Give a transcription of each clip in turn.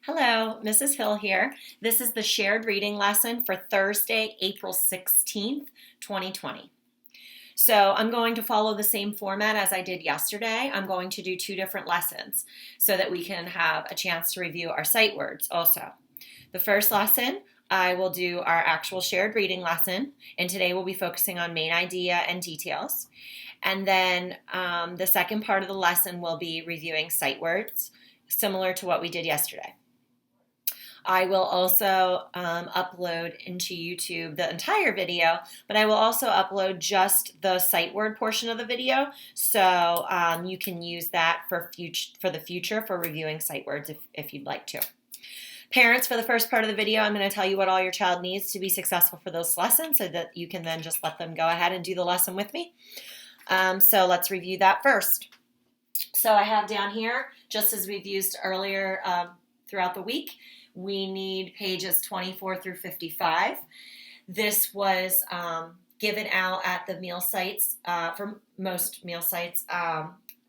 Hello, Mrs. Hill here. This is the shared reading lesson for Thursday, April 16th, 2020. So I'm going to follow the same format as I did yesterday. I'm going to do two different lessons so that we can have a chance to review our sight words also. The first lesson, I will do our actual shared reading lesson, and today we'll be focusing on main idea and details. And then the second part of the lesson will be reviewing sight words, similar to what we did yesterday. I will also upload into YouTube the entire video, but I will also upload just the sight word portion of the video, so you can use that for the future for reviewing sight words if you'd like to. Parents, for the first part of the video, I'm going to tell you what all your child needs to be successful for those lessons so that you can then just let them go ahead and do the lesson with me. So let's review that first. So I have down here, just as we've used earlier throughout the week, we need pages 24 through 55. This was given out at the meal sites, for most meal sites,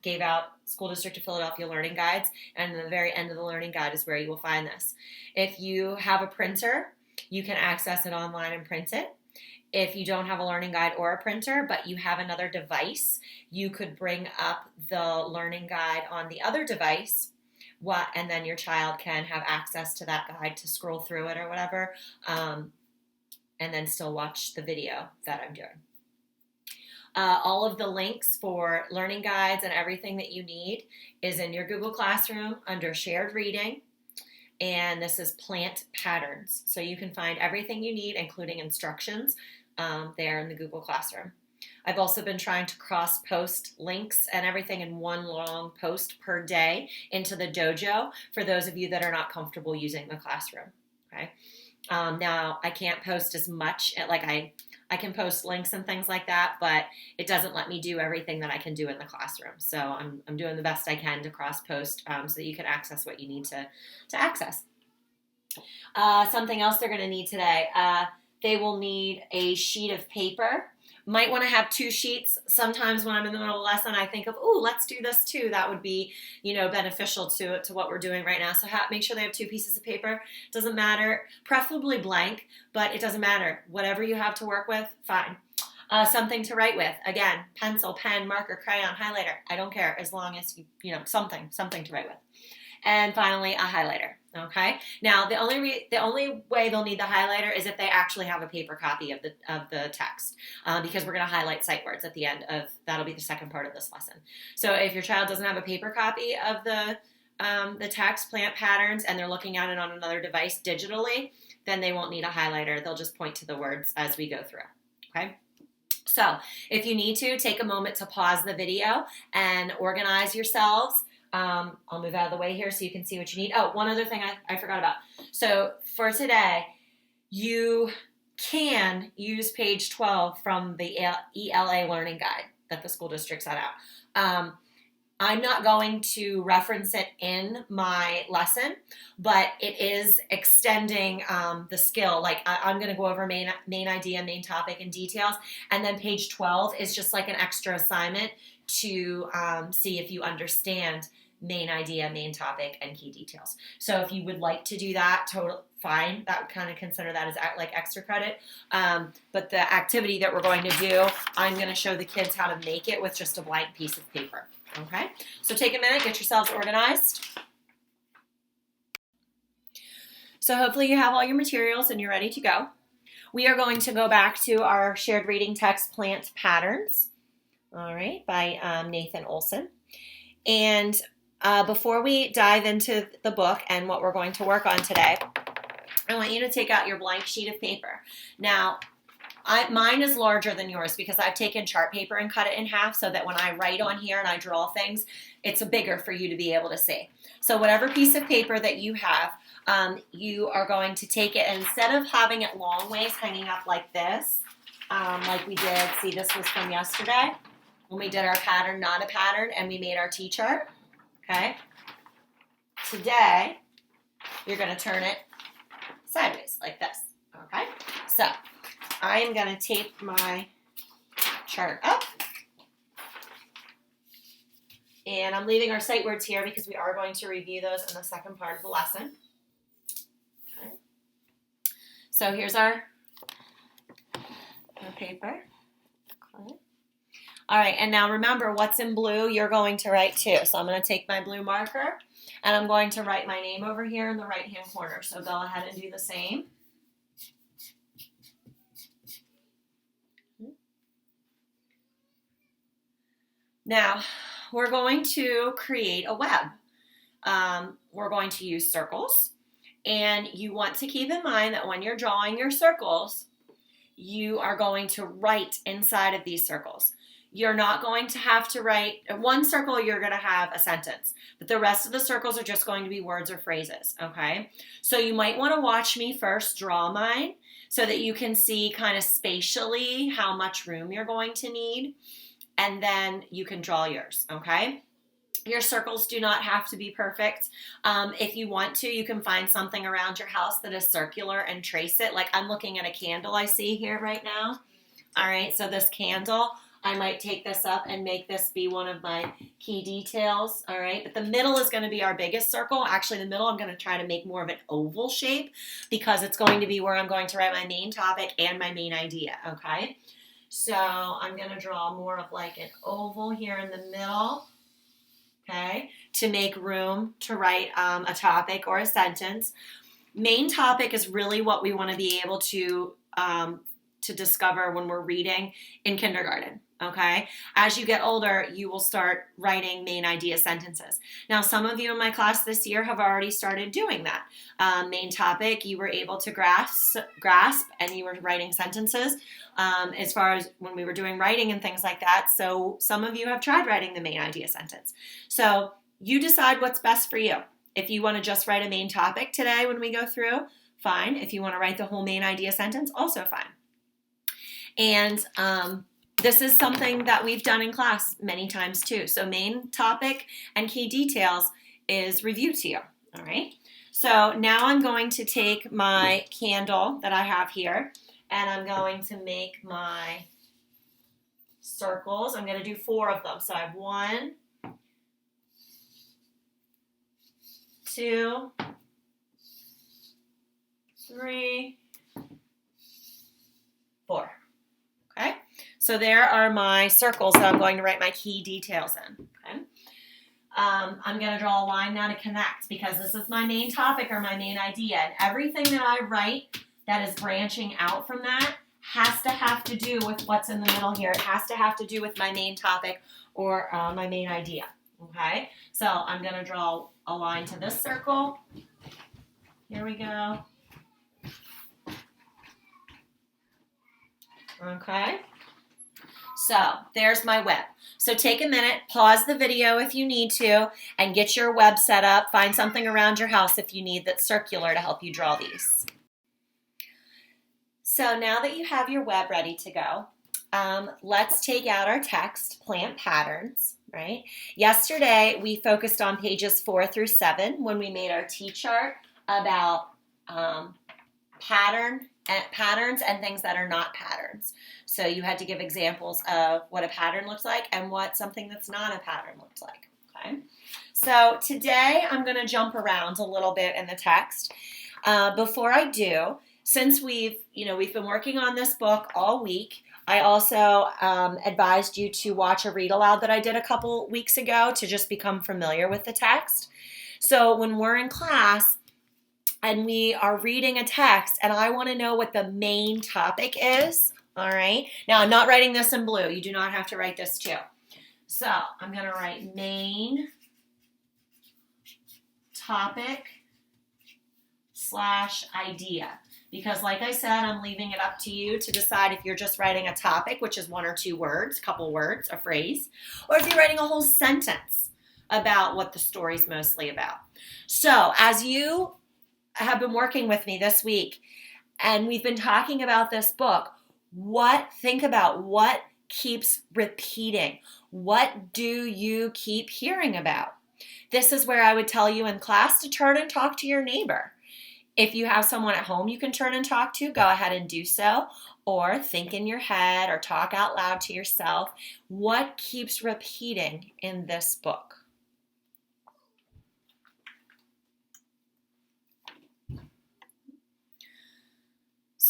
gave out School District of Philadelphia learning guides, and the very end of the learning guide is where you will find this. If you have a printer, you can access it online and print it. If you don't have a learning guide or a printer, but you have another device, you could bring up the learning guide on the other device, and then your child can have access to that guide to scroll through it or whatever, and then still watch the video that I'm doing. All of the links for learning guides and everything that you need is in your Google Classroom under Shared Reading, and this is Plant Patterns. So you can find everything you need, including instructions, there in the Google Classroom. I've also been trying to cross-post links and everything in one long post per day into the dojo for those of you that are not comfortable using the classroom. Okay. Now, I can't post as much, like I can post links and things like that, but it doesn't let me do everything that I can do in the classroom. So I'm doing the best I can to cross-post so that you can access what you need to access. Something else they're going to need today. They will need a sheet of paper. Might want to have two sheets. Sometimes when I'm in the middle of a lesson, I think of, let's do this too. That would be, beneficial to what we're doing right now. So make sure they have two pieces of paper. Doesn't matter, preferably blank, but it doesn't matter. Whatever you have to work with, fine. Something to write with. Again, pencil, pen, marker, crayon, highlighter. I don't care as long as something to write with. And finally, a highlighter. Okay. Now, the only way they'll need the highlighter is if they actually have a paper copy of the text, because we're going to highlight sight words at the end of that'll be the second part of this lesson. So if your child doesn't have a paper copy of the text, Plant Patterns, and they're looking at it on another device digitally, then they won't need a highlighter. They'll just point to the words as we go through. Okay. So if you need to, take a moment to pause the video and organize yourselves. I'll move out of the way here so you can see what you need. Oh, one other thing I forgot about. So for today, you can use page 12 from the ELA learning guide that the school district set out. I'm not going to reference it in my lesson, but it is extending the skill. Like I'm going to go over main idea, main topic, and details. And then page 12 is just like an extra assignment to see if you understand main idea, main topic, and key details. So if you would like to do that, fine. That would kind of consider that as like extra credit. But the activity that we're going to do, I'm going to show the kids how to make it with just a blank piece of paper. Okay? So take a minute, get yourselves organized. So hopefully you have all your materials and you're ready to go. We are going to go back to our shared reading text, Plant Patterns, all right, by Nathan Olson. And before we dive into the book and what we're going to work on today, I want you to take out your blank sheet of paper. Now, mine is larger than yours because I've taken chart paper and cut it in half so that when I write on here and I draw things, it's bigger for you to be able to see. So whatever piece of paper that you have, you are going to take it, and instead of having it long ways hanging up like this, like we did, see, this was from yesterday when we did our pattern, not a pattern, and we made our T-chart, okay? Today, you're going to turn it sideways like this, okay? So I am going to tape my chart up, and I'm leaving our sight words here because we are going to review those in the second part of the lesson. So here's our paper. Okay. All right, and now remember what's in blue you're going to write too. So I'm going to take my blue marker and I'm going to write my name over here in the right-hand corner. So go ahead and do the same. Now, we're going to create a web. We're going to use circles, and you want to keep in mind that when you're drawing your circles, you are going to write inside of these circles. You're not going to have to write, one circle you're going to have a sentence, but the rest of the circles are just going to be words or phrases, okay? So you might want to watch me first draw mine so that you can see kind of spatially how much room you're going to need, and then you can draw yours, okay? Your circles do not have to be perfect. If you want to, you can find something around your house that is circular and trace it. Like I'm looking at a candle I see here right now. All right, so this candle, I might take this up and make this be one of my key details, all right? But the middle is going to be our biggest circle. Actually, the middle I'm going to try to make more of an oval shape because it's going to be where I'm going to write my main topic and my main idea, okay? So I'm going to draw more of like an oval here in the middle. Okay, to make room to write a topic or a sentence. Main topic is really what we want to be able to discover when we're reading in kindergarten. Okay, as you get older, you will start writing main idea sentences. Now, some of you in my class this year have already started doing that. Main topic, you were able to grasp, and you were writing sentences as far as when we were doing writing and things like that. So some of you have tried writing the main idea sentence. So you decide what's best for you. If you want to just write a main topic today when we go through, fine. If you want to write the whole main idea sentence, also fine. And this is something that we've done in class many times too. So main topic and key details is review to you, all right? So now I'm going to take my candle that I have here and I'm going to make my circles. I'm going to do 4 of them. So I have 1, 2, 3, 4. Okay, so there are my circles that I'm going to write my key details in. Okay, I'm going to draw a line now to connect because this is my main topic or my main idea, and everything that I write that is branching out from that has to have to do with what's in the middle here. It has to have to do with my main topic or my main idea. Okay, so I'm going to draw a line to this circle. Here we go. Okay, so there's my web. So take a minute, pause the video if you need to, and get your web set up. Find something around your house if you need that's circular to help you draw these. So now that you have your web ready to go, let's take out our text, plant patterns, right? Yesterday, we focused on pages 4 through 7 when we made our T-chart about patterns and things that are not patterns. So you had to give examples of what a pattern looks like and what something that's not a pattern looks like, okay? So today I'm going to jump around a little bit in the text. Before I do, since we've been working on this book all week, I also advised you to watch a read aloud that I did a couple weeks ago to just become familiar with the text. So when we're in class, and we are reading a text, and I want to know what the main topic is, all right? Now, I'm not writing this in blue. You do not have to write this too. So I'm going to write main topic / idea. Because like I said, I'm leaving it up to you to decide if you're just writing a topic, which is 1 or 2 words, a couple words, a phrase, or if you're writing a whole sentence about what the story's mostly about. So as you have been working with me this week, and we've been talking about this book, think about what keeps repeating. What do you keep hearing about? This is where I would tell you in class to turn and talk to your neighbor. If you have someone at home you can turn and talk to, go ahead and do so. Or think in your head or talk out loud to yourself. What keeps repeating in this book?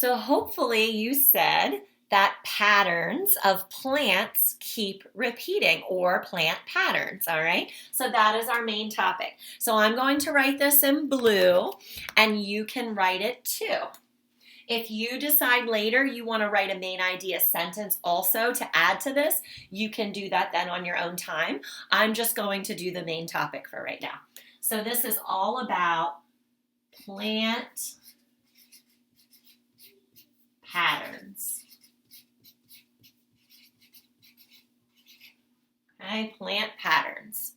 So hopefully you said that patterns of plants keep repeating, or plant patterns, all right? So that is our main topic. So I'm going to write this in blue, and you can write it too. If you decide later you want to write a main idea sentence also to add to this, you can do that then on your own time. I'm just going to do the main topic for right now. So this is all about plant patterns. Okay, plant patterns.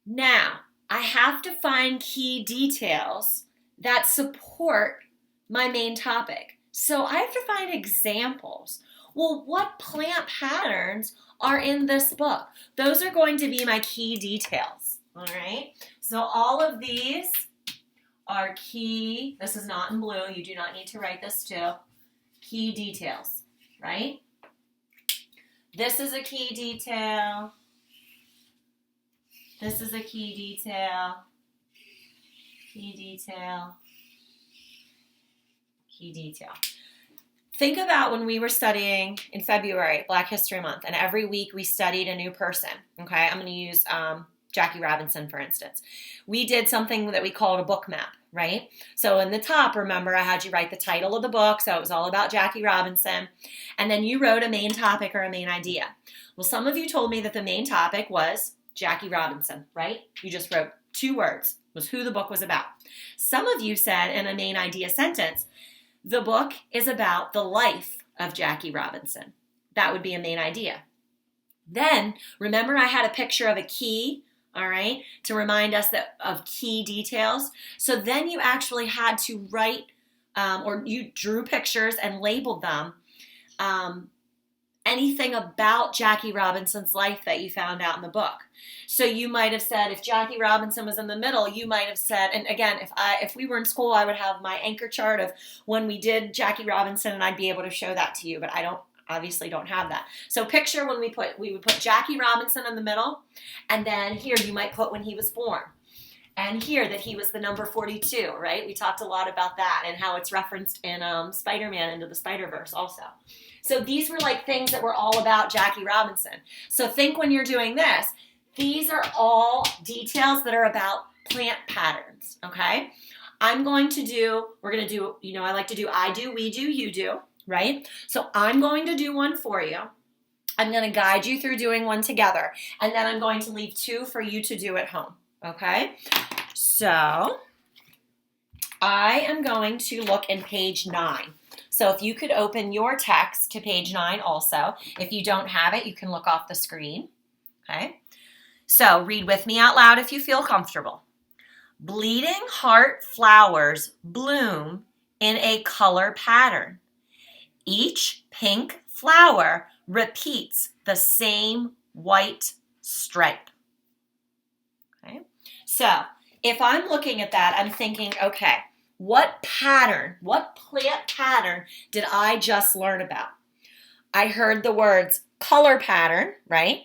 Now, I have to find key details that support my main topic. So I have to find examples. Well, what plant patterns are in this book? Those are going to be my key details, all right? So all of these are key. This is not in blue. You do not need to write this too. Key details, right? This is a key detail. This is a key detail. Key detail. Key detail. Think about when we were studying in February, Black History Month, and every week we studied a new person. Okay, I'm going to use Jackie Robinson, for instance. We did something that we called a book map, right? So in the top, remember, I had you write the title of the book, so it was all about Jackie Robinson, and then you wrote a main topic or a main idea. Well, some of you told me that the main topic was Jackie Robinson, right? You just wrote 2 words, was who the book was about. Some of you said in a main idea sentence, the book is about the life of Jackie Robinson. That would be a main idea. Then, remember I had a picture of a key, all right, to remind us of key details. So then you actually had to write, or you drew pictures and labeled them, anything about Jackie Robinson's life that you found out in the book. So you might have said, if Jackie Robinson was in the middle, you might have said, and again, if we were in school, I would have my anchor chart of when we did Jackie Robinson, and I'd be able to show that to you, but I obviously don't have that. So picture when we would put Jackie Robinson in the middle, and then here you might put when he was born. And here that he was the number 42, right? We talked a lot about that and how it's referenced in Spider-Man Into the Spider-Verse also. So these were like things that were all about Jackie Robinson. So think when you're doing this, these are all details that are about plant patterns, okay? we're going to do, I like to do I do, we do, you do, right? So I'm going to do one for you. I'm going to guide you through doing one together, and then I'm going to leave 2 for you to do at home, okay? So I am going to look in page 9. So if you could open your text to page 9 also. If you don't have it, you can look off the screen, okay? So read with me out loud if you feel comfortable. Bleeding heart flowers bloom in a color pattern. Each pink flower repeats the same white stripe. Okay? So if I'm looking at that, I'm thinking, okay, what plant pattern did I just learn about? I heard the words color pattern, right?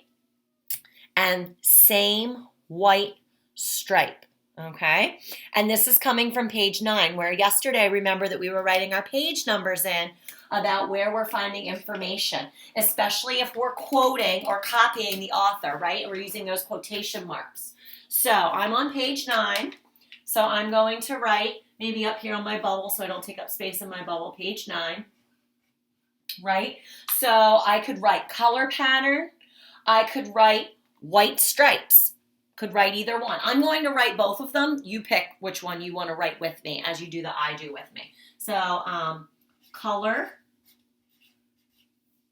And same white stripe. Okay, and this is coming from page 9, where yesterday, remember that we were writing our page numbers in about where we're finding information, especially if we're quoting or copying the author, right? We're using those quotation marks. So I'm on page 9, so I'm going to write maybe up here on my bubble so I don't take up space in my bubble, page 9, right? So I could write color pattern, I could write white stripes. Could write either one. I'm going to write both of them. You pick which one you want to write with me as you do the I do with me. So color,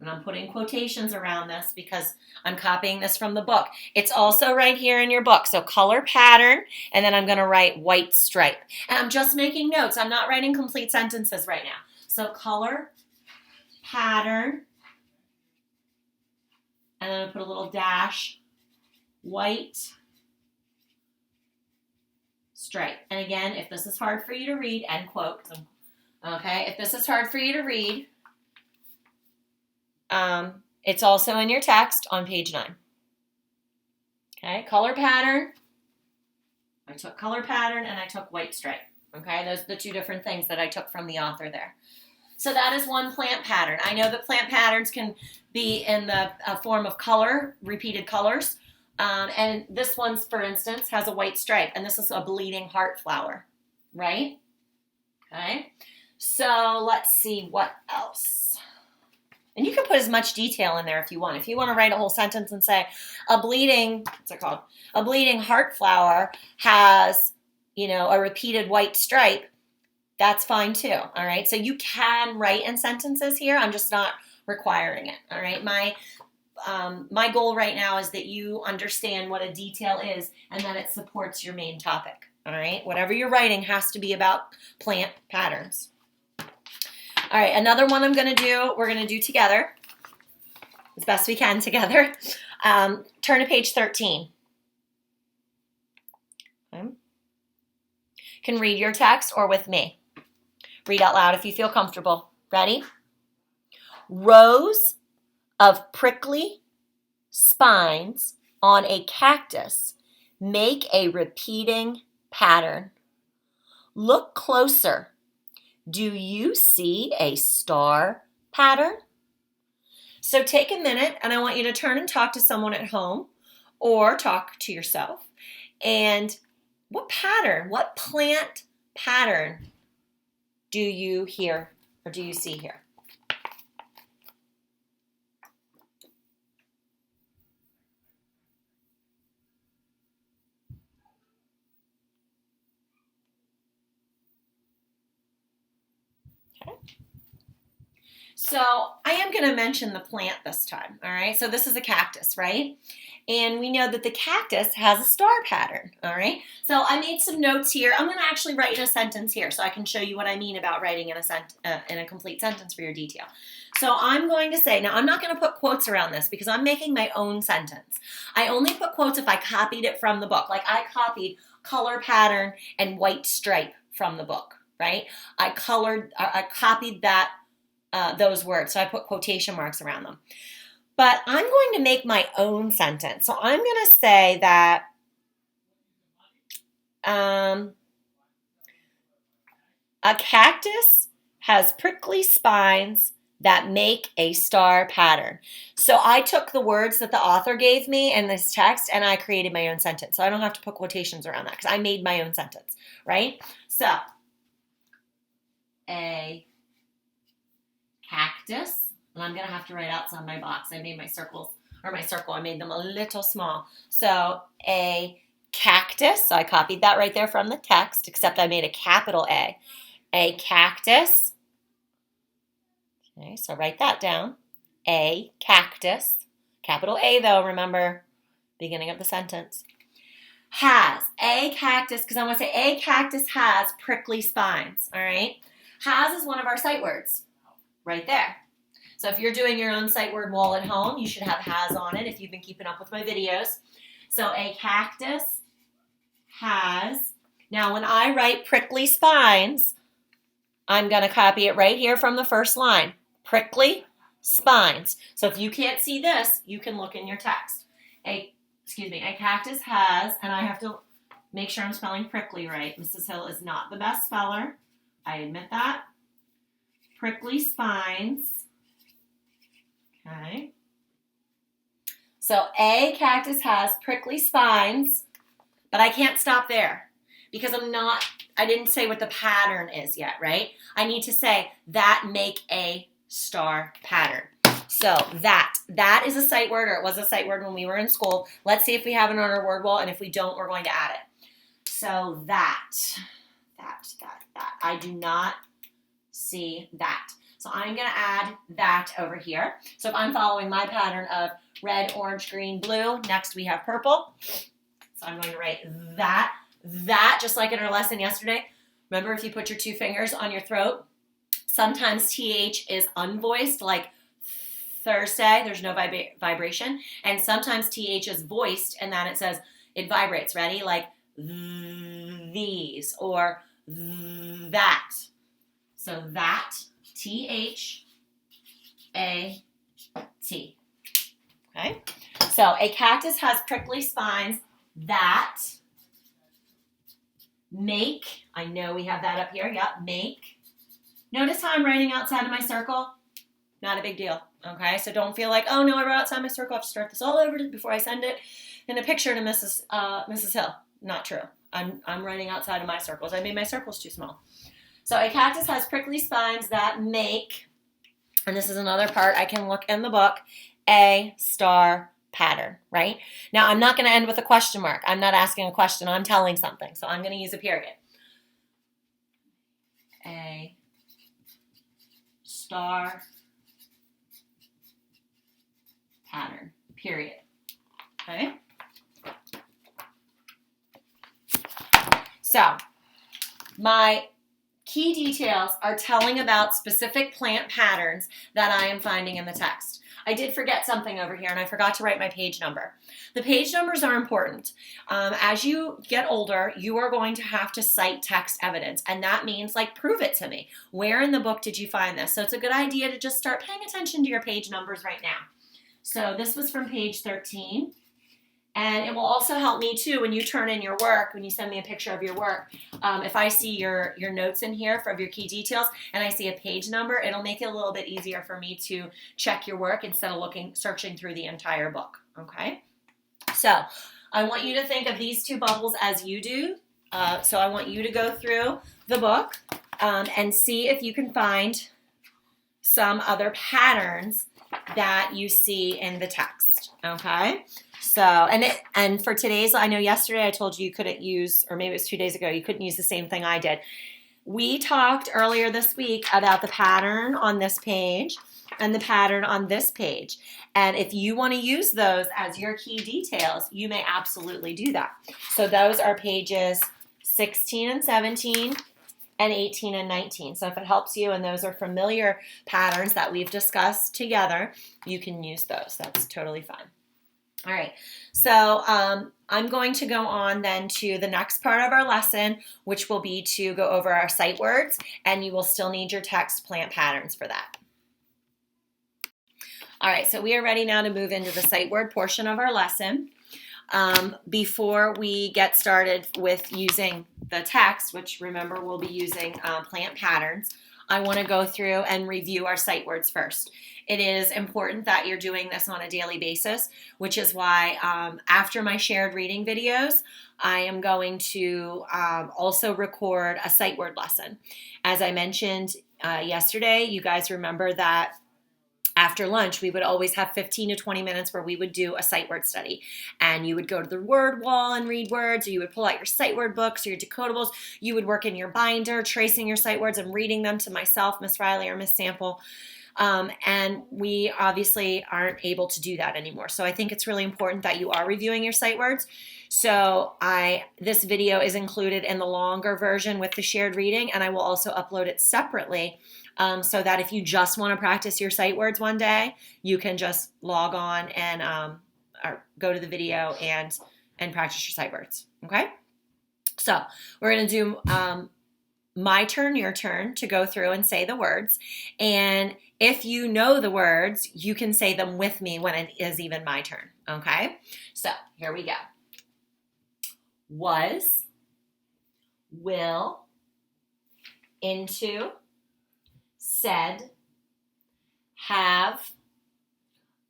and I'm putting quotations around this because I'm copying this from the book. It's also right here in your book. So color pattern, and then I'm going to write white stripe. And I'm just making notes. I'm not writing complete sentences right now. So color pattern, and then I put a little dash, white stripe. And again, if this is hard for you to read, end quote. Okay, if this is hard for you to read, it's also in your text on page 9. Okay, color pattern. I took color pattern and I took white stripe. Okay, those are the two different things that I took from the author there. So that is one plant pattern. I know that plant patterns can be in the form of color, repeated colors. And this one, for instance, has a white stripe, and this is a bleeding heart flower, right? Okay, so let's see what else. And you can put as much detail in there if you want. If you want to write a whole sentence and say, what's it called? A bleeding heart flower has, a repeated white stripe, that's fine too, all right? So you can write in sentences here. I'm just not requiring it, all right? My goal right now is that you understand what a detail is and that it supports your main topic, all right? Whatever you're writing has to be about plant patterns. All right, another one we're going to do together, as best we can together. Turn to page 13. Okay. You can read your text or with me. Read out loud if you feel comfortable. Ready? Rows of prickly spines on a cactus make a repeating pattern. Look closer. Do you see a star pattern? So take a minute and I want you to turn and talk to someone at home or talk to yourself. And what plant pattern do you hear or do you see here? Okay. So I am going to mention the plant this time, all right? So this is a cactus, right? And we know that the cactus has a star pattern, all right? So I made some notes here. I'm going to actually write in a sentence here so I can show you what I mean about writing in a complete sentence for your detail. So I'm going to say, now I'm not going to put quotes around this because I'm making my own sentence. I only put quotes if I copied it from the book. Like I copied color pattern and white stripe from the book, right? I copied that those words, so I put quotation marks around them. But I'm going to make my own sentence. So I'm going to say that a cactus has prickly spines that make a star pattern. So I took the words that the author gave me in this text and I created my own sentence. So I don't have to put quotations around that because I made my own sentence, right? So a cactus. And I'm going to have to write outside my box. I made my circle. I made them a little small. So a cactus. So I copied that right there from the text, except I made a capital A. A cactus. Okay, so write that down. A cactus. Capital A though, remember, beginning of the sentence. Has. A cactus, because I want to say a cactus has prickly spines, all right? Has is one of our sight words. Right there. So if you're doing your own sight word wall at home, you should have has on it if you've been keeping up with my videos. So a cactus has. Now when I write prickly spines, I'm going to copy it right here from the first line. Prickly spines. So if you can't see this, you can look in your text. A cactus has, and I have to make sure I'm spelling prickly right. Mrs. Hill is not the best speller. I admit that. Prickly spines. Okay. So a cactus has prickly spines, but I can't stop there because I didn't say what the pattern is yet, right? I need to say that make a star pattern. So that is a sight word, or it was a sight word when we were in school. Let's see if we have it on our word wall, and if we don't, we're going to add it. So that. I do not see that. So I'm going to add that over here. So if I'm following my pattern of red, orange, green, blue, next we have purple. So I'm going to write that. That, just like in our lesson yesterday, remember if you put your two fingers on your throat, sometimes TH is unvoiced, like Thursday, there's no vibration. And sometimes TH is voiced, and then it says, it vibrates, ready? Like these, or that. So that. T-H-A-T. Okay? So a cactus has prickly spines that Make, I know we have that up here. Yep, make. Notice how I'm writing outside of my circle? Not a big deal, okay? So don't feel like, oh no, I wrote outside my circle. I have to start this all over before I send it in a picture to Mrs. Hill. Not true. I'm writing outside of my circles. I made my circles too small. So a cactus has prickly spines that make, and this is another part I can look in the book, a star pattern, right? Now, I'm not going to end with a question mark. I'm not asking a question. I'm telling something. So I'm going to use a period. A star pattern, period. Okay? So, my key details are telling about specific plant patterns that I am finding in the text. I did forget something over here, and I forgot to write my page number. The page numbers are important. As you get older, you are going to have to cite text evidence, and that means, like, prove it to me. Where in the book did you find this? So it's a good idea to just start paying attention to your page numbers right now. So this was from page 13. And it will also help me too when you turn in your work, when you send me a picture of your work. If I see your notes in here of your key details and I see a page number, it'll make it a little bit easier for me to check your work instead of searching through the entire book, okay? So I want you to think of these two bubbles as you do. So I want you to go through the book and see if you can find some other patterns that you see in the text, okay? So, and for today's, I know yesterday I told you couldn't use, or maybe it was 2 days ago, you couldn't use the same thing I did. We talked earlier this week about the pattern on this page and the pattern on this page. And if you want to use those as your key details, you may absolutely do that. So those are pages 16 and 17 and 18 and 19. So if it helps you and those are familiar patterns that we've discussed together, you can use those. That's totally fine. All right, so I'm going to go on then to the next part of our lesson, which will be to go over our sight words, and you will still need your text plant patterns for that. All right, so we are ready now to move into the sight word portion of our lesson. Before we get started with using the text, which remember we'll be using plant patterns, I want to go through and review our sight words first. It is important that you're doing this on a daily basis, which is why after my shared reading videos, I am going to also record a sight word lesson. As I mentioned yesterday, you guys remember that after lunch, we would always have 15 to 20 minutes where we would do a sight word study. And you would go to the word wall and read words, or you would pull out your sight word books or your decodables. You would work in your binder, tracing your sight words and reading them to myself, Miss Riley, or Miss Sample. And we obviously aren't able to do that anymore. So I think it's really important that you are reviewing your sight words. So this video is included in the longer version with the shared reading, and I will also upload it separately so that if you just want to practice your sight words one day, you can just log on and or go to the video and practice your sight words, okay? So we're going to do my turn, your turn to go through and say the words. And if you know the words, you can say them with me when it is even my turn, okay? So here we go. Was, will, into, said, have,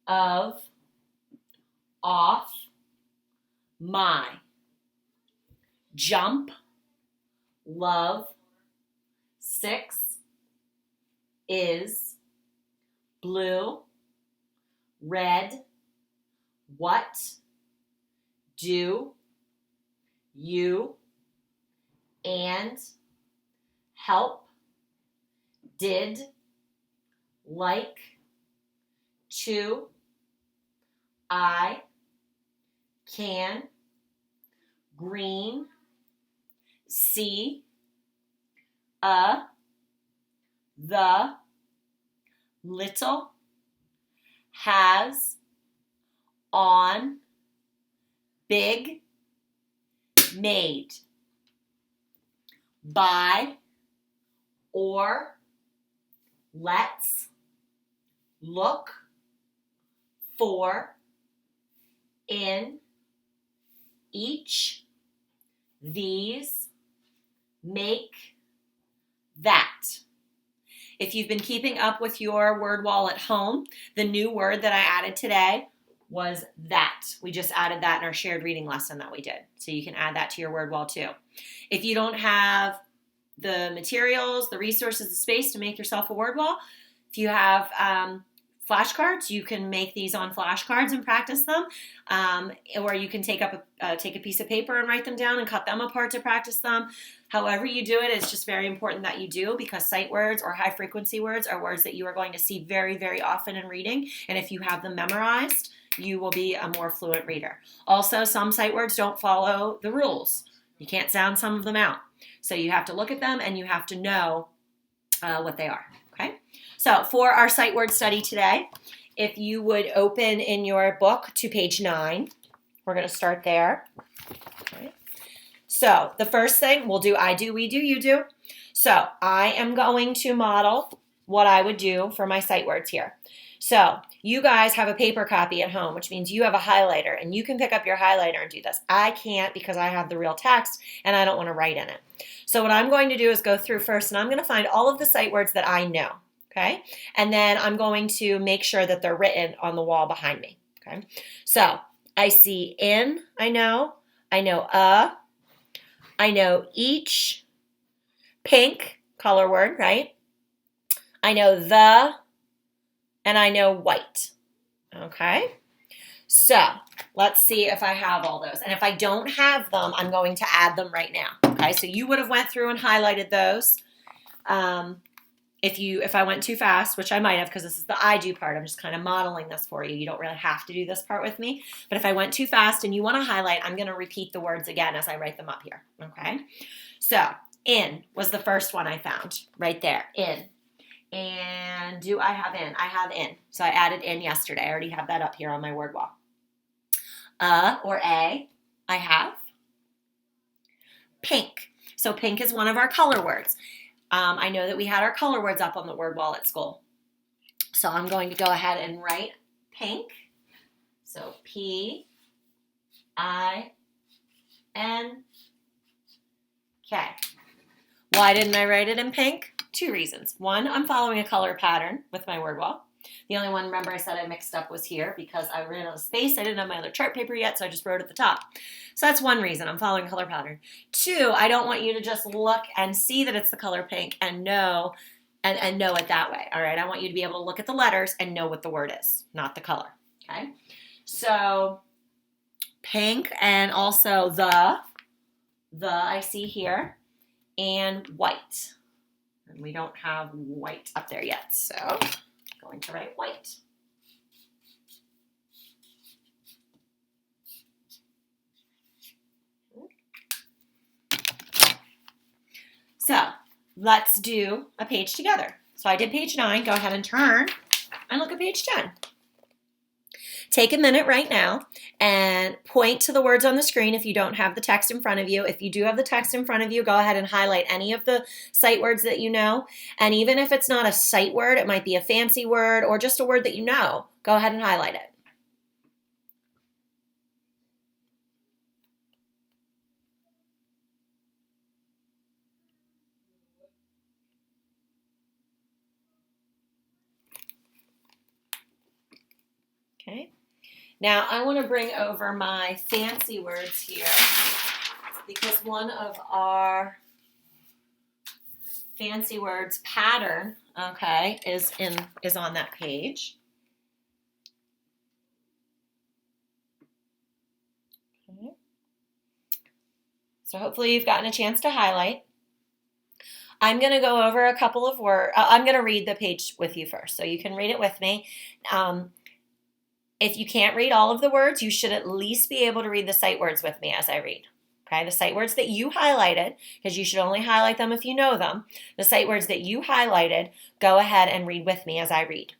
of, off, my, jump, love, 6, is, blue, red, what, do, you, and, help, did, like, to, I, can, green, see, the, little, has, on, big, made, by, or, let's, look, for, in, each, these, make that. If you've been keeping up with your word wall at home, the new word that I added today was that. We just added that in our shared reading lesson that we did. So you can add that to your word wall too. If you don't have the materials, the resources, the space to make yourself a word wall, if you have flashcards, you can make these on flashcards and practice them, or you can take a piece of paper and write them down and cut them apart to practice them. However you do it, it's just very important that you do, because sight words or high frequency words are words that you are going to see very, very often in reading, and if you have them memorized, you will be a more fluent reader. Also, some sight words don't follow the rules. You can't sound some of them out. So you have to look at them and you have to know what they are, okay? So for our sight word study today, if you would open in your book to page 9, we're going to start there. Okay. So the first thing we'll do, I do, we do, you do. So I am going to model what I would do for my sight words here. So you guys have a paper copy at home, which means you have a highlighter, and you can pick up your highlighter and do this. I can't because I have the real text and I don't want to write in it. So what I'm going to do is go through first, and I'm going to find all of the sight words that I know, okay? And then I'm going to make sure that they're written on the wall behind me, okay? So I see in, I know I know each, pink, color word, right? I know the, and I know white, okay? So let's see if I have all those. And if I don't have them, I'm going to add them right now, okay? So you would have went through and highlighted those. If I went too fast, which I might have because this is the I do part, I'm just kind of modeling this for you. You don't really have to do this part with me. But if I went too fast and you want to highlight, I'm going to repeat the words again as I write them up here, okay? So in was the first one I found right there, in. And do I have in? I have in. So I added in yesterday. I already have that up here on my word wall. Or a, I have. Pink. So pink is one of our color words. I know that we had our color words up on the word wall at school. So I'm going to go ahead and write pink. So P-I-N-K. Why didn't I write it in pink? 2 reasons. One, I'm following a color pattern with my word wall. The only one, remember I said I mixed up, was here because I ran out of space. I didn't have my other chart paper yet, so I just wrote at the top. So that's one reason. I'm following a color pattern. 2, I don't want you to just look and see that it's the color pink and know it that way. All right, I want you to be able to look at the letters and know what the word is, not the color. Okay, so pink, and also the I see here, and white. And we don't have white up there yet, so I'm going to write white. So let's do a page together. So I did page 9. Go ahead and turn and look at page 10. Take a minute right now and point to the words on the screen if you don't have the text in front of you. If you do have the text in front of you, go ahead and highlight any of the sight words that you know. And even if it's not a sight word, it might be a fancy word or just a word that you know, go ahead and highlight it. Okay. Now I want to bring over my fancy words here because one of our fancy words pattern, okay, is on that page. Okay. So hopefully you've gotten a chance to highlight. I'm going to go over a couple of words. I'm going to read the page with you first, so you can read it with me. If you can't read all of the words, you should at least be able to read the sight words with me as I read. Okay, the sight words that you highlighted, because you should only highlight them if you know them. The sight words that you highlighted, go ahead and read with me as I read.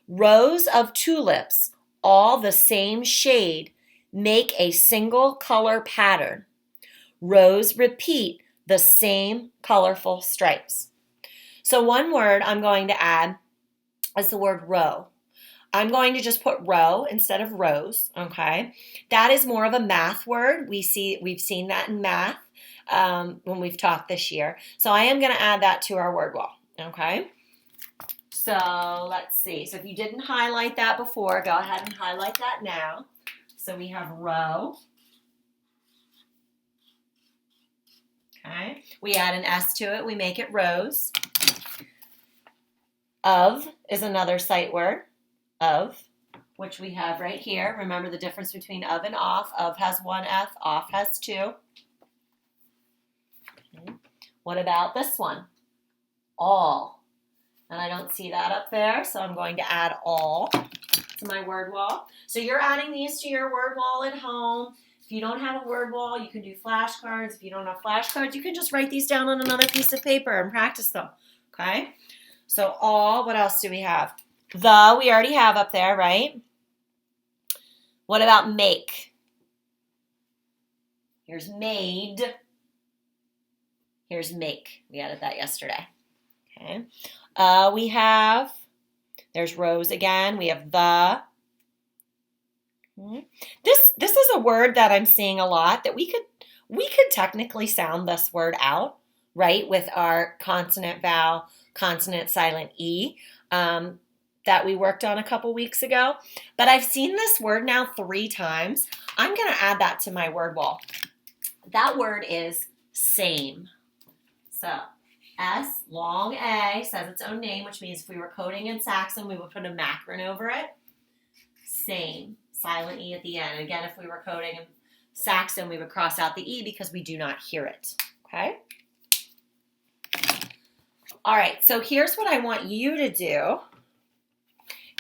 Rows of tulips, all the same shade, make a single color pattern. Rows repeat the same colorful stripes. So one word I'm going to add is the word row. I'm going to just put row instead of rows, okay? That is more of a math word. We've seen that in math when we've taught this year. So I am going to add that to our word wall, okay? So let's see. So if you didn't highlight that before, go ahead and highlight that now. So we have row. Okay. We add an S to it. We make it rows. Of is another sight word. Of, which we have right here. Remember the difference between of and off. Of has one F, off has two. Okay. What about this one? All. And I don't see that up there, so I'm going to add all to my word wall. So you're adding these to your word wall at home. If you don't have a word wall, you can do flashcards. If you don't have flashcards, you can just write these down on another piece of paper and practice them, okay? So all, what else do we have? The, we already have up there, right? What about make? Here's made. Here's make. We added that yesterday, okay? We have, there's rows again. We have the. This is a word that I'm seeing a lot that we could technically sound this word out, right? With our consonant vowel, consonant silent E that we worked on a couple weeks ago. But I've seen this word now 3 times. I'm going to add that to my word wall. That word is same. So S, long A, says its own name, which means if we were coding in Saxon, we would put a macron over it. Same, silent E at the end. Again, if we were coding in Saxon, we would cross out the E because we do not hear it, okay? All right, so here's what I want you to do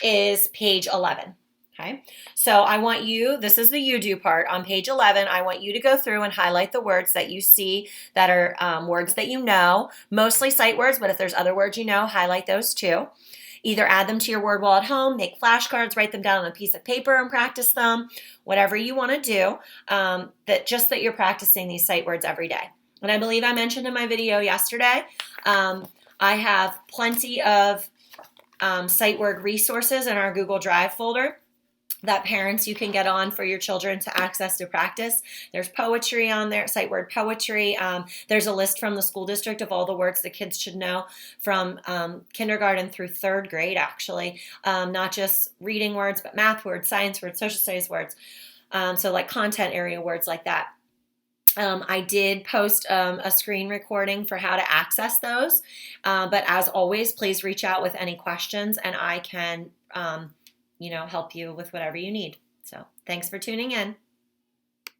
is page 11. Okay, so I want you, this is the you do part. On page 11, I want you to go through and highlight the words that you see that are words that you know, mostly sight words, but if there's other words you know, highlight those too. Either add them to your word wall at home, make flashcards, write them down on a piece of paper and practice them, whatever you want to do, that you're practicing these sight words every day. And I believe I mentioned in my video yesterday, I have plenty of sight word resources in our Google Drive folder that parents you can get on for your children to access to practice. There's poetry on there, sight word poetry. There's a list from the school district of all the words the kids should know from kindergarten through 3rd grade, actually. Not just reading words, but math words, science words, social studies words. So like content area words like that. I did post a screen recording for how to access those. But as always, please reach out with any questions and I can help you with whatever you need. So thanks for tuning in.